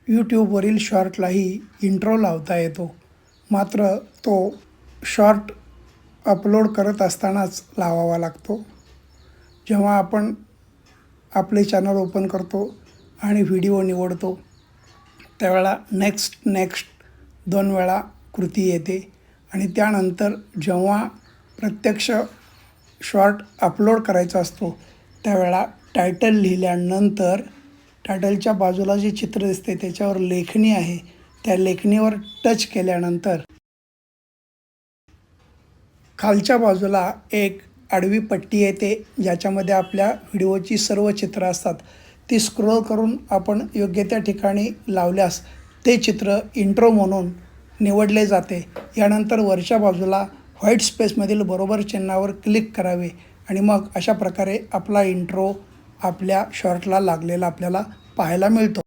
यूट्यूबवरील शॉर्टलाही intro लावता येतो, मात्र तो शॉर्ट अपलोड करत असतानाच लावावा लागतो. जेव्हा आपण आपले चॅनल ओपन करतो आणि व्हिडिओ निवडतो त्यावेळेला नेक्स्ट 2 वेळा कृती येते आणि त्यानंतर जेव्हा प्रत्यक्ष शॉर्ट अपलोड करायचा असतो त्यावेळेला टायटल लिहिल्यानंतर टायटलच्या बाजूला जे चित्र दिसते त्याच्यावर लेखणी आहे, त्या लेखणीवर टच केल्यानंतर खालच्या बाजूला एक आडवी पट्टी येते ज्याच्यामध्ये आपल्या व्हिडिओची सर्व चित्र असतात. ती स्क्रोल करून आपण योग्य त्या ठिकाणी लावल्यास ते चित्र इंट्रो म्हणून निवडले जाते. यानंतर वरच्या बाजूला व्हाईट स्पेसमधील बरोबर चिन्हावर क्लिक करावे आणि मग अशा प्रकारे आपला इंट्रो आपल्या शॉर्टला लागलेला आपल्याला पाहायला मिळतो.